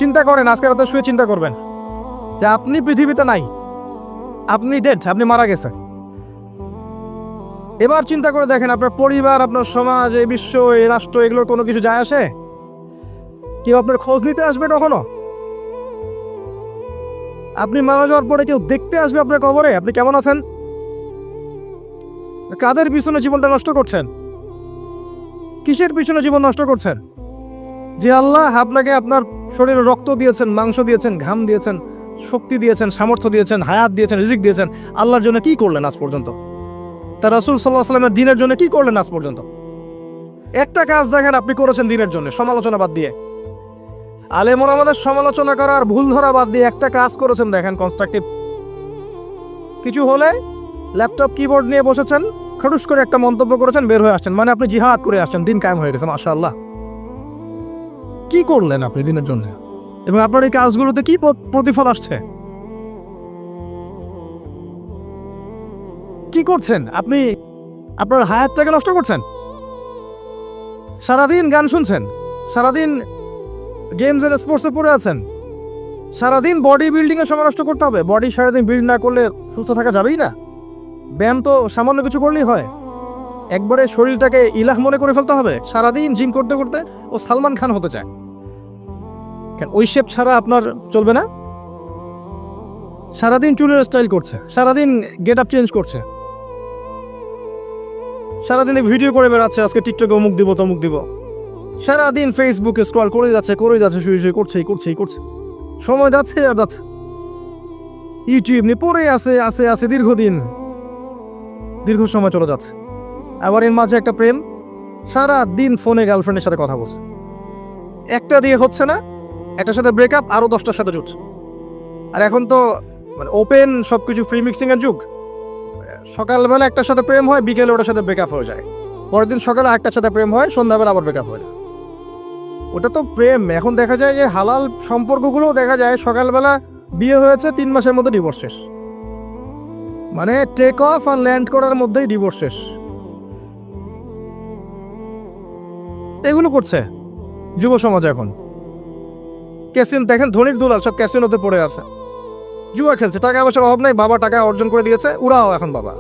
চিন্তা করেন, আজকে রাতে শুয়ে চিন্তা করবেন যে আপনি পৃথিবীতে নাই, আপনি ডেড, আপনি মারা গেছেন। এবার চিন্তা করে দেখেন আপনার পরিবার, আপনার সমাজ, এই বিশ্ব, এই রাষ্ট্র, এগুলোর কোনো কিছু যায় আসে? কেউ আপনার খোঁজ নিতে আসবে কখনো? আপনি মারা যাওয়ার পরে কেউ দেখতে আসবে আপনার কবরে আপনি কেমন আছেন? কাদের পিছনে জীবনটা নষ্ট করছেন? কিসের পিছনে জীবন নষ্ট করছেন? যে আল্লাহ আপনাকে আপনার শরীরে রক্ত দিয়েছেন, মাংস দিয়েছেন, ঘাম দিয়েছেন, শক্তি দিয়েছেন, সামর্থ্য দিয়েছেন, হায়াত দিয়েছেন, রিজিক দিয়েছেন, আল্লাহর জন্য কি করলেন আজ পর্যন্ত? তার রাসূল সাল্লাল্লাহু আলাইহি ওয়াসাল্লামের দ্বীনের জন্য কি করলেন আজ পর্যন্ত? একটা কাজ দেখেন আপনি করেছেন দ্বীনের জন্য, সমালোচনা বাদ দিয়ে, আলেমরা আমাদের সমালোচনা করার ভুল ধরা বাদ দিয়ে একটা কাজ করেছেন দেখেন, কনস্ট্রাকটিভ কিছু হলে ল্যাপটপ কিবোর্ড নিয়ে বসেছেন, খটুস করে একটা মন্তব্য করেছেন, বের হয়ে আসছেন, মানে আপনি জিহাদ করে আসছেন, দিন কায়েম হয়ে গেছে, মাশাআল্লাহ। কি করলেন আপনি দিনের জন্য? এবং আপনার এই কাজগুলোতে কি প্রতিফল আসছে? কি করছেন আপনি? আপনার হায়াতটাকে নষ্ট করছেন। সারাদিন গান শুনছেন, সারাদিন গেমস এন্ড স্পোর্টসে পড়ে আছেন, সারাদিন বডি বিল্ডিং এর সময় নষ্ট করতে হবে। বডি সারাদিন বিল্ড না করলে সুস্থ থাকা যাবেই না। ব্যায়াম তো সামান্য কিছু করলেই হয়, একবারে শরীরটাকে ইলাহ মনে করে ফেলতে হবে। সারাদিন জিম করতে করতে ও সালমান খান হতে চায়, কেন ওই শেপ ছাড়া আপনার চলবে না? সারাদিন চুলের স্টাইল করছে, সারাদিন গেট আপ চেঞ্জ করছে, সারাদিন ভিডিও করে বেড়াচ্ছে, আজকে টিকটকে অমুক দিব তমুক দিব, সারাদিন ফেসবুকে স্ক্রল করে যাচ্ছে, শুয়ে শুয়ে করছে, সময় যাচ্ছে আর যাচ্ছে, ইউটিউব নিয়ে পড়ে আছে দীর্ঘ সময় চলে যাচ্ছে। আবার এর মাঝে একটা প্রেম, সারা দিন ফোনে গার্লফ্রেন্ডের সাথে কথা বলছে, একটা দিয়ে হচ্ছে না, একটার সাথে ব্রেকআপ, আরো 10টার সাথে জুটছে। আর এখন তো মানে ওপেন সবকিছু, ফ্রি মিক্সিং এর যুগ। সকালবেলা একটার সাথে প্রেম হয়, বিকেলে ওটার সাথে ব্রেকআপ হয়ে যায়, পরের দিন সকালে আরেকটার সাথে প্রেম হয়, সন্ধ্যাবেলা আবার ব্রেকআপ হয়। ওটা তো প্রেম। এখন দেখা যায় যে হালাল সম্পর্কগুলোও দেখা যায় সকালবেলা বিয়ে হয়েছে, 3 মাসের মধ্যে ডিভোর্স শেষ, মানে টেক অফ আর ল্যান্ড করার মধ্যেই ডিভোর্স শেষ। এগুলো করছে যুব সমাজ এখন। ক্যাসিন দেখেন, ধনির দুলাল সব ক্যাসিনোতে পড়ে আছে, জুয়া খেলছে, টাকা পয়সার অভাব নাই, বাবা টাকা অর্জন করে দিয়েছে, উড়াও এখন বাবা।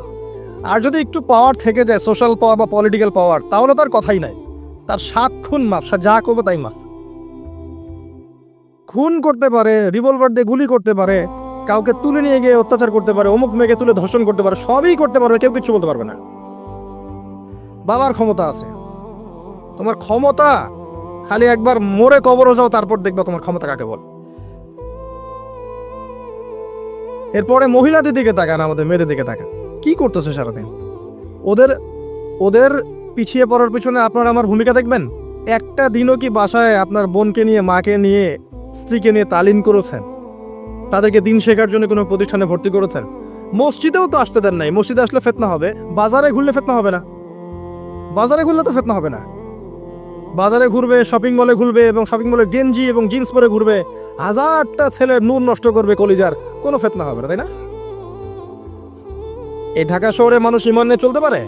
আর যদি একটু পাওয়ার থেকে যায়, সোশ্যাল পাওয়ার বা পলিটিক্যাল পাওয়ার, তাহলে তার কথাই নাই, তার 7 খুন মাফ, যা করবে তাই মাফ। খুন করতে পারে, রিভলভার দিয়ে গুলি করতে পারে, কাউকে তুলে নিয়ে গিয়ে অত্যাচার করতে পারে, অমুক মেয়েকে তুলে ধর্ষণ করতে পারে, সবই করতে পারবে, কেউ কিছু বলতে পারবে না। বাবার ক্ষমতা আছে, তোমার ক্ষমতা খালি একবার মরে কবরও যাও, তারপর দেখবা তোমার ক্ষমতা কাকে বল। এরপরে মহিলাদের দিকে তাকান, আমাদের মেয়েদের দিকে তাকান, কি করতেছে সারাদিন? ওদের পিছিয়ে পড়ার পিছনে আপনার আমার ভূমিকা দেখবেন? একটা দিনও কি বাসায় আপনার বোনকে নিয়ে, মাকে নিয়ে, স্ত্রীকে নিয়ে তালিম করেছেন? তাদেরকে দিন শেখার জন্য কোনো প্রতিষ্ঠানে ভর্তি করেছেন? মসজিদেও তো আসতে দেন নাই। মসজিদে আসলে ফিতনা হবে, বাজারে ঘুরলে ফিতনা হবে না? বাজারে ঘুরলে তো ফিতনা হবে না। বাজারে ঘুরবে, শপিং মলে ঘুরবে, এবং শপিং মলে গেঞ্জি এবং জিন্স পরে ঘুরবে, 1000টা ছেলের নূর নষ্ট করবে কলিজার, কোনো ফিতনা হবে না, তাই না? এই ঢাকা শহরে মানুষ ঈমান নিয়ে চলতে পারে?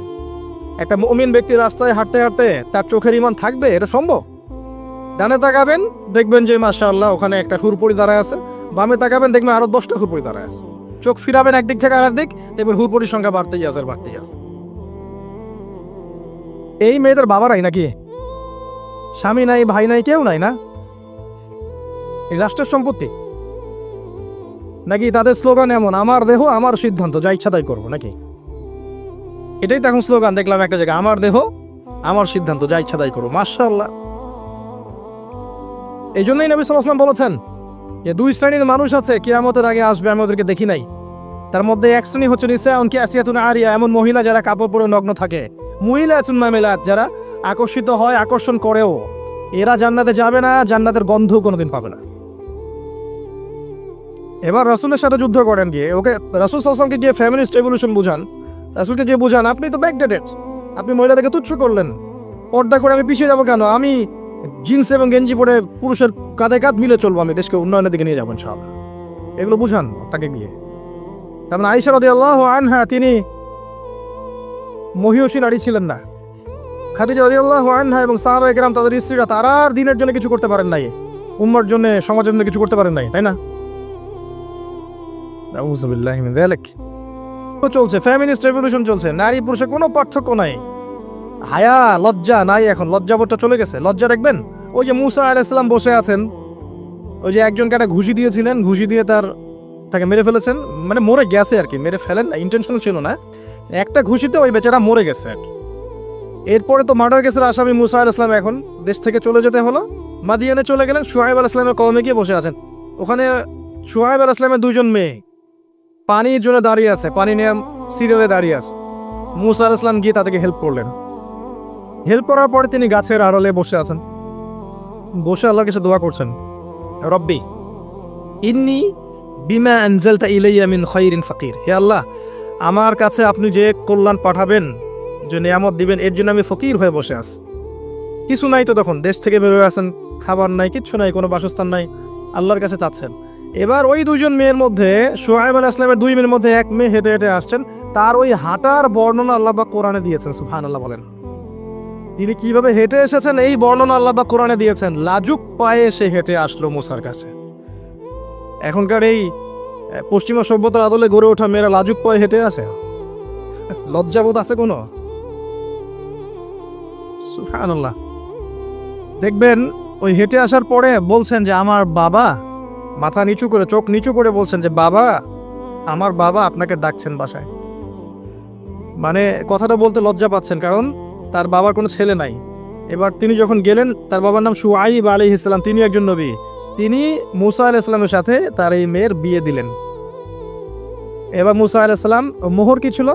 একটা মুমিন ব্যক্তি রাস্তায় হাঁটতে হাঁটতে তার চোখের ঈমান থাকবে? এটা সম্ভব? ডানে তাকাবেন, দেখবেন যে মাশাআল্লাহ ওখানে একটা হুরপরি দাঁড়ায় আছে, বামে তাকাবেন, দেখবেন আরো 10টা হুরপরি দাঁড়ায় আছে। চোখ ফিরাবেন একদিক থেকে আরেক দিক, দেখবেন হুরপরির সংখ্যা বাড়তেই আছে। এই মেয়েদের বাবারাই নাকি? স্বামী নাই, ভাই নাই, কেউ নাই না? এই রাষ্ট্রের সম্পত্তি নাকি? তাদের স্লোগান এমন, আমার দেহ আমার সিদ্ধান্ত, যা ইচ্ছা তাই করবো নাকি? এটাই তো এখন স্লোগান দেখলাম একটা জায়গায়, আমার দেহ আমার সিদ্ধান্ত, যা ইচ্ছা তাই করবো। মাশাআল্লাহ। এই জন্যই নবী সাল্লাল্লাহু আলাইহি ওয়াসাল্লাম বলেছেন যে 2 শ্রেণীর মানুষ আছে কিয়ামতের আগে আসবে, আমি ওদেরকে দেখি নাই। তার মধ্যে এক শ্রেণী হচ্ছে নিসাউন কাসিয়াতুন আরিয়া, এমন মহিলা যারা কাপড় পরে নগ্ন থাকে, মুইলাতুন মামিলাত, যারা আকর্ষিত হয়, আকর্ষণ করেও। এরা জান্নাতে যাবে না, জান্নাতের গন্ধ কোনোদিন পাবে না। এবার রাসূলের সাথে যুদ্ধ করেন গিয়ে, ওকে রাসূল সাল্লাল্লাহু আলাইহি ওয়াসাল্লামকে গিয়ে ফেমিনিস্ট রেভলিউশন বুঝান, রাসূলকে গিয়ে বুঝান আপনি তো ব্যাকডেটেড, আপনি মহিলাদেরকে তুচ্ছ করলেন, পর্দা করে আমি পিছিয়ে যাবো কেন? আমি জিন্স এবং গেঞ্জি পরে পুরুষের কাঁধে কাঁধ মিলে চলবো, আমি দেশকে উন্নয়নের দিকে নিয়ে যাবো ইনশাআল্লাহ। এগুলো বুঝান তাকে গিয়ে। তার মানে আয়েশা রাদিয়াল্লাহু আনহা তিনি মহিয়সী নারী ছিলেন না। খাদিজা রাদিয়াল্লাহু আনহা এবং সাহাবায়ে কেরাম, তাদের স্ত্রীরা, তারা আর দিনের জন্য কিছু করতে পারেন নাই। উম্মার জন্য, সমাজের জন্য কিছু করতে পারেন নাই, তাই না? আউযুবিল্লাহি মিন যালিক। চলছে ফেমিনিস্ট রেভলিউশন চলছে, নারী পুরুষে কোনো পার্থক্য নাই, হায়া লজ্জা নাই, এখন লজ্জাবোধটা চলে গেছে। লজ্জা দেখবেন, ওই যে মুসা আলাইহিস সালাম বসে আছেন, ওই যে একজনকে একটা ঘুষি দিয়েছিলেন, ঘুষি দিয়ে তাকে মেরে ফেলেছেন, মানে মরে গেছে আর কি, মেরে ফেলেন না, ইন্টেনশনাল ছিল না, একটা ঘুষিতে ওই বেচারা মরে গেছে। এরপরে তো মার্ডার কেসের আসামি মুসা আলাইহিস সালাম এখন দেশ থেকে চলে যেতে হলো, মাদিয়ানে চলে গেলেন, শুআয়ব আলাইহিস সালামের কওমে গিয়ে বসে আছেন। ওখানে শুআয়ব আলাইহিস সালামের দুইজন মেয়ে পানির জন্য দাঁড়িয়ে আছে, পানি নেওয়ার সিরিয়ালে দাঁড়িয়ে আছে। মুসা আলাইহিস সালাম গিয়ে তাদেরকে হেল্প করলেন। হেল্প করার পরে তিনি গাছের আড়ালে বসে আছেন, বসে আল্লাহর কাছে দোয়া করছেন, রব্বি ইন্নী বিমা আনজালতা ইলাইয়া মিন খায়রিন ফাকির। হে আল্লাহ, আমার কাছে আপনি যে কল্যাণ পাঠাবেন, যে নিয়ামত দিবেন, এর জন্য আমি ফকির হয়ে বসে আছি। কিছু নাই তো, তখন দেশ থেকে বের হয়ে আসেন, খাবার নাই, কিচ্ছু নাই, কোনো বাসস্থান নাই, আল্লাহর কাছে চাচ্ছেন। এবার ওই দুইজন মেয়ের মধ্যে, শুআয়ব আলাইহিস সালামের দুই মেয়ের মধ্যে এক মেয়ে হেঁটে হেঁটে আসছেন, তার ওই হাঁটার বর্ণনা আল্লাহ পাক কোরআনে দিয়েছেন। সুবহানাল্লাহ বলেন, তিনি কিভাবে হেঁটে এসেছেন এই বর্ণনা আল্লাহ পাক কোরআনে দিয়েছেন। লাজুক পায়ে সে হেঁটে আসলো মুসার কাছে। এখনকার এই পশ্চিমা সভ্যতার আদলে গড়ে ওঠা মেয়েরা লাজুক পায়ে হেঁটে আসে? লজ্জাবোধ আছে কোনো? সুবহানাল্লাহ। দেখবেন ওই হেঁটে আসার পরে বলছেন যে আমার বাবা, মাথা নিচু করে, চোখ নিচু করে বলছেন যে বাবা, আমার বাবা আপনাকে ডাকছেন বাসায়। মানে কথাটা বলতে লজ্জা পাচ্ছেন, কারণ তার বাবার কোনো ছেলে নাই। এবার তিনি যখন গেলেন, তার বাবার নাম শুআয়ব আলাইহিস সালাম, তিনি একজন নবী, তিনি মুসা আলাইহিস সালামের সাথে তার এই মেয়ের বিয়ে দিলেন। এবার মুসা আলাইহিস সালাম, মোহর কি ছিল?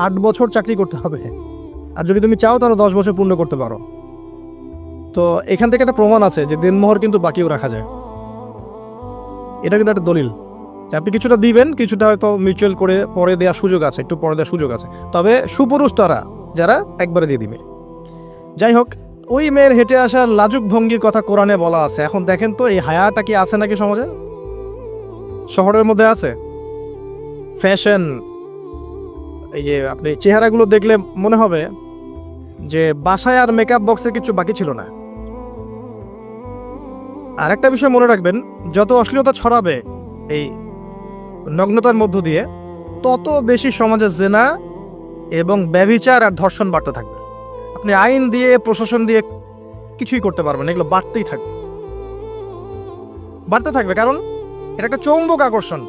8 বছর চাকরি করতে হবে, আর যদি তুমি চাও তাহলে 10 বছর পূর্ণ করতে পারো। তো এখান থেকে একটা প্রমাণ আছে যে দেনমোহর কিন্তু বাকিও রাখা যায়। এটা কিন্তু একটা দলিল যে আপনি কিছুটা দিবেন, কিছুটা হয়তো মিউচুয়াল করে পরে দেওয়ার সুযোগ আছে, একটু পরে দেওয়ার সুযোগ আছে, তবে সুপুরুষ তারা যারা একবারে দিয়ে দিবে। যাই হোক, ওই মেয়ের হেঁটে আসার লাজুক ভঙ্গির কথা কোরআনে বলা আছে। এখন দেখেন তো, এই হায়াটা কি আছে নাকি সমাজে? শহরের মধ্যে আছে ফ্যাশন, এই যে আপনি চেহারাগুলো দেখলে মনে হবে যে বাসায় আর মেকআপ বক্সে কিছু বাকি ছিল না। আর একটা বিষয় মনে রাখবেন, যত অশ্লীলতা ছড়াবে এই নগ্নতার মধ্য দিয়ে, তত বেশি সমাজে জেনা এবং ব্যভিচার আর ধর্ষণ বাড়তে থাকবে। আপনি আইন দিয়ে, প্রশাসন দিয়ে কিছুই করতে পারবেন, এগুলো বাড়তেই থাকবে, বাড়তে থাকবে, কারণ এটা একটা চৌম্বক আকর্ষণ।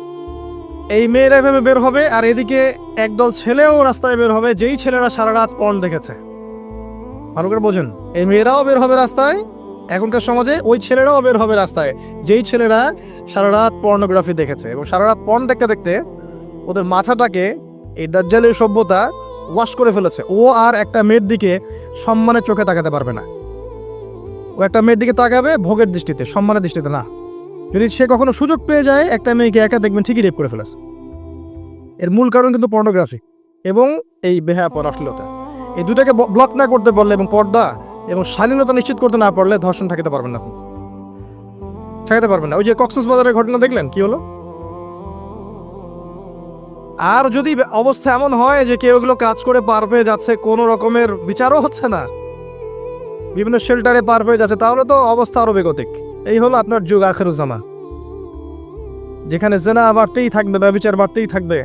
এই মেয়েরা এভাবে বের হবে, আর এদিকে একদল ছেলেও রাস্তায় বের হবে, যেই ছেলেরা সারা রাত পর্ন দেখেছে। ভালো করে বোঝেন, এই মেয়েরাও বের হবে রাস্তায় এখনকার সমাজে, ওই ছেলেরাও বের হবে রাস্তায় যেই ছেলেরা সারা রাত পর্নোগ্রাফি দেখেছে। এবং সারা রাত পর্ন দেখতে দেখতে ওদের মাথাটাকে এই দাজ্জালের সভ্যতা ওয়াশ করে ফেলেছে। ও আর একটা মেয়ের দিকে সম্মানের চোখে তাকাতে পারবে না। ও একটা মেয়ের দিকে তাকাবে ভোগের দৃষ্টিতে, সম্মানের দৃষ্টিতে না। যদি সে কখনো সুযোগ পেয়ে যায় একটা মেয়েকে একা, দেখবেন ঠিকই রেপ করে ফেলেছে। এর মূল কারণ কিন্তু পর্নোগ্রাফি এবং এই বেহায়াপনা, অশ্লীলতা। এই দুটাকে ব্লক না করতে পারলে এবং পর্দা এবং শালীনতা নিশ্চিত করতে না পারলে ধর্ষণ ঠেকাতে পারবেন না, ঠেকাতে পারবেন না। ওই যে কক্সবাজারের ঘটনা দেখলেন, কি হলো? আর যদি অবস্থা এমন হয় যে কেউ এগুলো কাজ করে পার পেয়ে যাচ্ছে, কোনো রকমের বিচারও হচ্ছে না, বিভিন্ন শেল্টারে পার পেয়ে যাচ্ছে, তাহলে তো অবস্থা আরো বেগতিক। এই হলো আপনার যুগ, আখিরুজ্জামান, যেখানে জেনা বাড়তেই থাকবে, ব্যভিচার বাড়তেই থাকবে,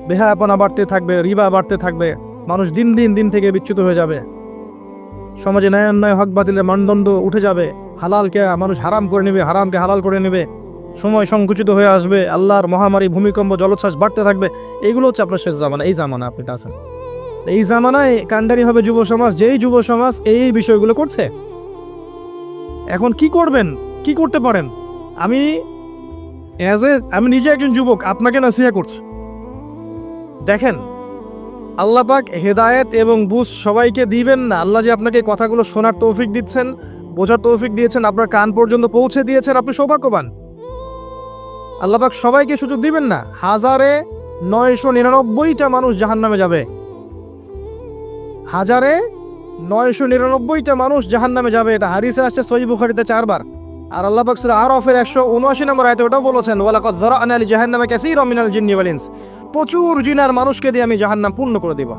বেহায়াপনা বাড়তে থাকবে, রিবা বাড়তে থাকবে, মানুষ দিন দিন থেকে বিচ্যুত হয়ে যাবে, সমাজে ন্যায় অন্যায়, হক বাতিলের মানদণ্ড উঠে যাবে, হালালকে মানুষ হারাম করে নেবে, হারামকে হালাল করে নেবে, সময় সংকুচিত হয়ে আসবে, আল্লাহর মহামারী, ভূমিকম্প, জলোচ্ছ্বাস বাড়তে থাকবে। এইগুলো হচ্ছে আপনার শেষ জামানা। এই জামানা আপনি আছেন, এই জামানায় কান্ডারি হবে যুব সমাজ, যেই যুব সমাজ এই বিষয়গুলো করছে। এখন কি করবেন, কি করতে পারেন? আমি নিজে একজন যুবক, আপনাকে নসিহত করছি। দেখেন, আল্লাহ পাক হেদায়েত এবং বুঝ সবাইকে দিবেন না। আল্লাহ যে আপনাকে কথাগুলো শোনার তৌফিক দিচ্ছেন, বোঝার তৌফিক দিয়েছেন, আপনার কান পর্যন্ত পৌঁছে দিয়েছেন, আপনি সৌভাগ্যবান। আল্লাহ পাক সবাইকে সুযোগ দিবেন না। 1999টা মানুষ জাহান্নামে যাবে, 1999টা মানুষ জাহান্নামে যাবে। এটা হাদিসে আসছে সহিহ বুখারীতে 4 বার। আর আল্লাহ পাক সূরা আরাফের 179 নম্বর আয়াতে ওটাও বলেছেন, ওয়ালাকাদ যারা'না লিজাহান্নামা কাসীরাম মিনাল জিন্নি ওয়াল ইনস। প্রচুর জিন আর মানুষকে দিয়ে আমি জাহান্নাম পূর্ণ করে দেব।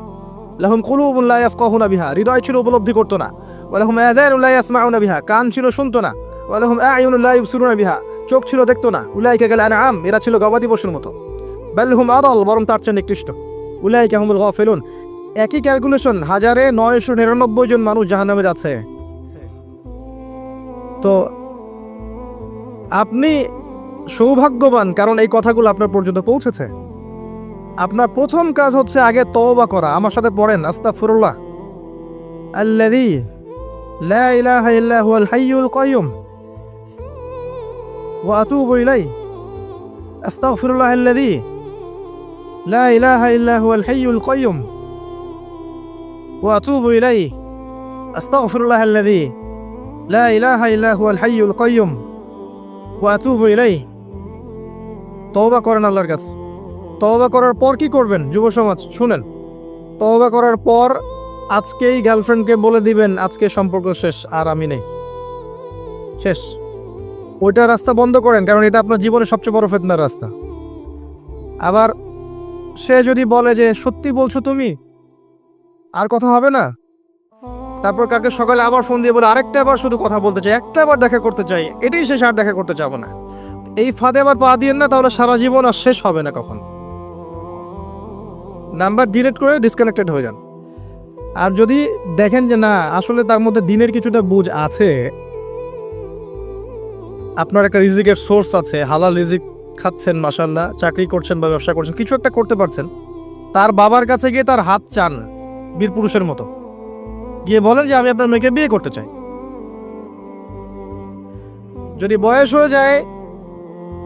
লাহুম কুলুবুন লা ইয়াফকাহুনা বিহা, হৃদয় ছিল উপলব্ধি করতো না। ওয়া লাহুম আযানুন লা ইয়াসমাউনা বিহা, কান ছিল শুনতো না। ওয়ালাহুম আ'য়ুনুন লা ইবসিরুনা বিহা, চোখ ছিল দেখতো না। উলাইকা কাল আনআম, এরা ছিল গবাদি পশুর মতো। বাল হুম আদাল, বরং তার চেয়ে নিকৃষ্ট। উলাইকা হুমুল গাফিলুন, একই ক্যালকুলেশন, 1999 জন মানুষ জাহান্নামে যাচ্ছে। তো আপনি সৌভাগ্যবান, কারণ এই কথাগুলো আপনার পর্যন্ত পৌঁছেছে। আপনার প্রথম কাজ হচ্ছে আগে তওবা করা। আমার সাথে পড়েন, আস্তাগফিরুল্লাহ আল্লাযী লা ইলাহা ইল্লা হুয়াল হাইয়ুল কাইয়ুম ওয়া আতুবু ইলাইহি। আস্তাগফিরুল্লাহ আল্লাযী লা ইলাহা ইল্লা হুয়াল হাইয়ুল কাইয়ুম ওয়া আতুবু ইলাইহি। আস্তাগফিরুল্লাহ আল্লাযী লা ইলাহা ইল্লা হুয়াল হাইয়ুল কাইয়ুম ওয়া আতুবু ইলাইহি। তওবা করেন আল্লাহর কাছে। তওবা করার পর কি করবেন যুব সমাজ শুনেন? তওবা করার পর আজকেই গার্লফ্রেন্ডকে বলে দিবেন আজকে সম্পর্ক শেষ, আর আমি নেই, শেষ। ওইটা রাস্তা বন্ধ করেন, কারণ এটা আপনার জীবনের সবচেয়ে বড় ফিতনার রাস্তা। আবার সে যদি বলে যে সত্যি বলছো তুমি, আর কথা হবে না, তারপর কালকে সকালে আবার ফোন দিয়ে বলে আরেকটা বার শুধু কথা বলতে চাই, একটা বার দেখা করতে চাই, এটাই শেষ, আর দেখা করতে চাবো না, এই ফাঁদে আবার পা দিয়েন না, তাহলে সারা জীবন আর শেষ হবে না কখন। নাম্বার ডিলিট করে ডিসকানেক্টেড হয়ে যান। আর যদি দেখেন যে না, আসলে তার মধ্যে দিনের কিছুটা বুঝ আছে, আপনার একটা রিজিকের সোর্স আছে, হালাল রিজিক খাচ্ছেন, মাশাআল্লাহ, চাকরি করছেন বা ব্যবসা করছেন, কিছু একটা করতে পারছেন, তার বাবার কাছে গিয়ে তার হাত চান বীর পুরুষের মতো, গিয়ে বলেন যে আমি আপনার মেয়েকে বিয়ে করতে চাই। যদি বয়স হয়ে যায়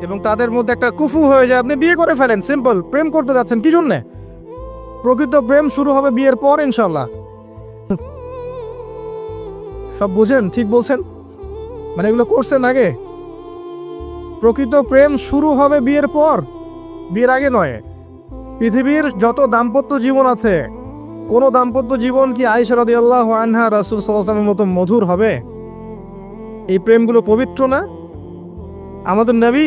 এবং তাদের মধ্যে একটা কুফু হয়ে যায়, আপনি বিয়ে করে ফেলেন, সিম্পল। প্রেম করতে যাচ্ছেন কি জন্যে? প্রকৃত প্রেম শুরু হবে বিয়ের পর ইনশাল্লাহ। সব বুঝেন? ঠিক বলছেন? মানে এগুলো করছেন আগে? প্রকৃত প্রেম শুরু হবে বিয়ের পর, বিয়ের আগে নয়। পৃথিবীর যত দাম্পত্য জীবন আছে, কোন দাম্পত্য জীবন কি আয়েশা রাদিয়াল্লাহু আনহা রাসূল সাল্লাল্লাহু আলাইহি ওয়াসাল্লামের মতো মধুর হবে? এই প্রেমগুলো পবিত্র না? আমাদের নবী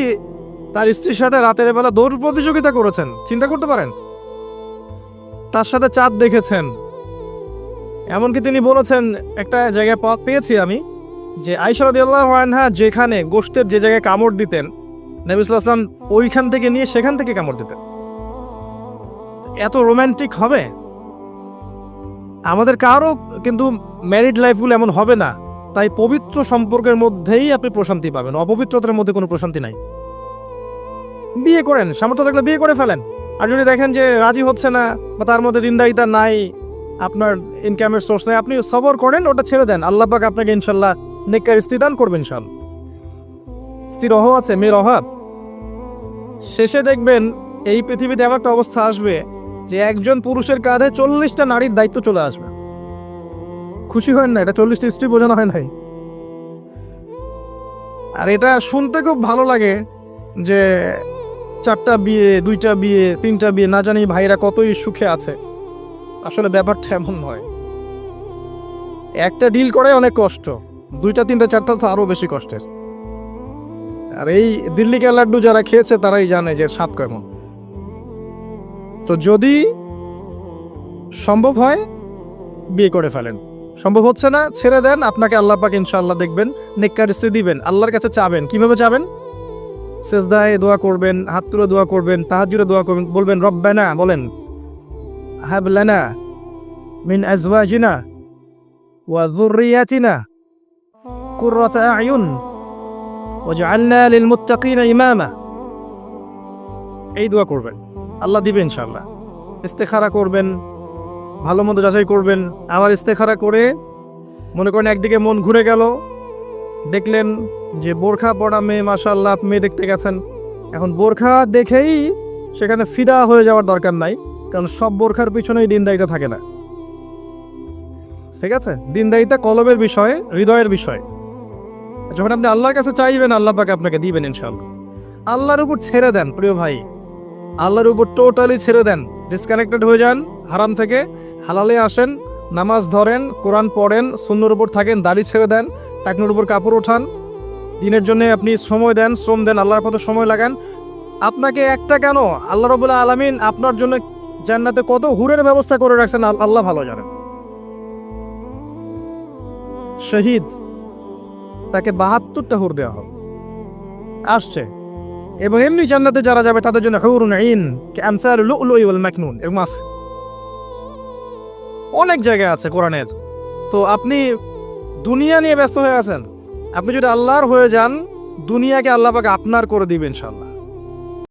তার স্ত্রীর সাথে রাতের বেলা দৌড় প্রতিযোগিতা করেছেন, চিন্তা করতে পারেন। তার সাথে চাঁদ দেখেছেন। এমনকি তিনি বলেছেন, একটা জায়গায় পেয়েছি আমি, যে আয়েশা রাদিয়াল্লাহু আনহা যেখানে গোশতের যে জায়গায় কামড় দিতেন, নবী সাল্লাল্লাহু আলাইহি ওয়াসাল্লাম ওইখান থেকে নিয়ে সেখান থেকে কামড় দিতেন। এত রোমান্টিক হবে? আমাদের কারো কিন্তু ম্যারিড লাইফগুলো এমন হবে না। তাই পবিত্র সম্পর্কের মধ্যেই আপনি প্রশান্তি পাবেন, অপবিত্রতার মধ্যে কোনো প্রশান্তি নাই। বিয়ে করেন, সামর্থ্য থাকলে বিয়ে করে ফেলেন। আর যদি দেখেন যে রাজি হচ্ছে না বা তার মধ্যে দিনদারিতা নাই, আপনার ইনকামের সোর্স নাই, আপনি সবর করেন, ওটা ছেড়ে দেন। আল্লাহ পাক আপনাকে ইনশাল্লাহ নেককার স্ত্রী দান করবেন। ইনশাল্লাহ স্ত্রীর অভাব আছে, মেয়ের অভাব। শেষে দেখবেন এই পৃথিবীতে এমন একটা অবস্থা আসবে যে একজন পুরুষের কাঁধে 40টা নারীর দায়িত্ব চলে আসবে। খুশি হয় না? এটা 40টা স্ত্রী বোঝানো হয় নাই? আর এটা শুনতে খুব ভালো লাগে যে 4টা বিয়ে, 2টা বিয়ে, 3টা বিয়ে, না জানি ভাইরা কতই সুখে আছে। আসলে ব্যাপারটা এমন নয়। একটা ডিল করে অনেক কষ্ট, 2টা 3টা 4টা তো আরো বেশি কষ্টের। আর এই দিল্লি কা লাড্ডু যারা খেয়েছে তারাই জানে যে স্বাদ কেমন। তো যদি সম্ভব হয় বিয়ে করে ফেলেন, সম্ভব হচ্ছে না ছেড়ে দেন। আপনাকে আল্লাহ পাক ইনশাআল্লাহ দেখবেন নেককার স্ত্রী দিবেন। আল্লাহর কাছে চাবেন, কিভাবে চাবেন? সেজদায় দোয়া করবেন, হাত তুলে দোয়া করবেন, তাহাজ্জুদে দোয়া করবেন, বলবেন রব্বানা, বলেন হাব লানা মিন আজওয়াজিনা ওয়া যুররিয়াতিনা কুররাতা আ'য়ুন ওয়াজআলনা লিল মুত্তাকিনা ইমামা। এই দোয়া করবেন, আল্লাহ দিবেন ইনশাআল্লাহ। ইস্তেখারা করবেন, ভালো মন্দ যাচাই করবেন। আবার ইস্তেখারা করে মনে করেন একদিকে মন ঘুরে গেল, দেখলেন যে বোরখা পরা মেয়ে, মাশাআল্লাহ, মেয়ে দেখতে গেছেন। এখন বোরখা দেখেই সেখানে ফিদা হয়ে যাওয়ার দরকার নাই, কারণ সব বোরখার পিছনেই দিনদারিতা থাকে না। ঠিক আছে? দিনদারিতা কলবের বিষয়, হৃদয়ের বিষয়। যখন আপনি আল্লাহর কাছে চাইবেন, আল্লাহ পাক আপনাকে দিবেন ইনশাআল্লাহ। আল্লাহর উপর ছেড়ে দেন প্রিয় ভাই, আল্লাহর উপর টোটালি ছেড়ে দেন। ডিসকানেক্টেড হয়ে যান হারাম থেকে, হালালে আসেন, নামাজ ধরেন, কোরআন পড়েন, সুন্নাহর উপর থাকেন, দাড়ি ছেড়ে দেন, টাকনুর উপর কাপড় ওঠান, দিনের জন্য আপনি সময় দেন, শ্রম দেন, আল্লাহর পথে সময় লাগান। আপনাকে একটা কেন, আল্লাহ রাব্বুল আলামিন আপনার জন্য জান্নাতে কত হুরের ব্যবস্থা করে রাখছেন আল্লাহ ভালো জানেন। শহীদ, তাকে 72টা হুর দেওয়া হবে। আসছে। এবং এমনি জান্নাতে যারা যাবে তাদের জন্য হুরুন আইন কামসাল লুলুই ওয়াল মাকনুন এরকম আছে। অনেক জায়গায় আছে কোরআনের। তো আপনি দুনিয়া নিয়ে ব্যস্ত হয়ে আছেন, আপনি যদি আল্লাহর হয়ে যান দুনিয়াকে আল্লাহ পাক আপনার করে দিবেন ইনশাআল্লাহ।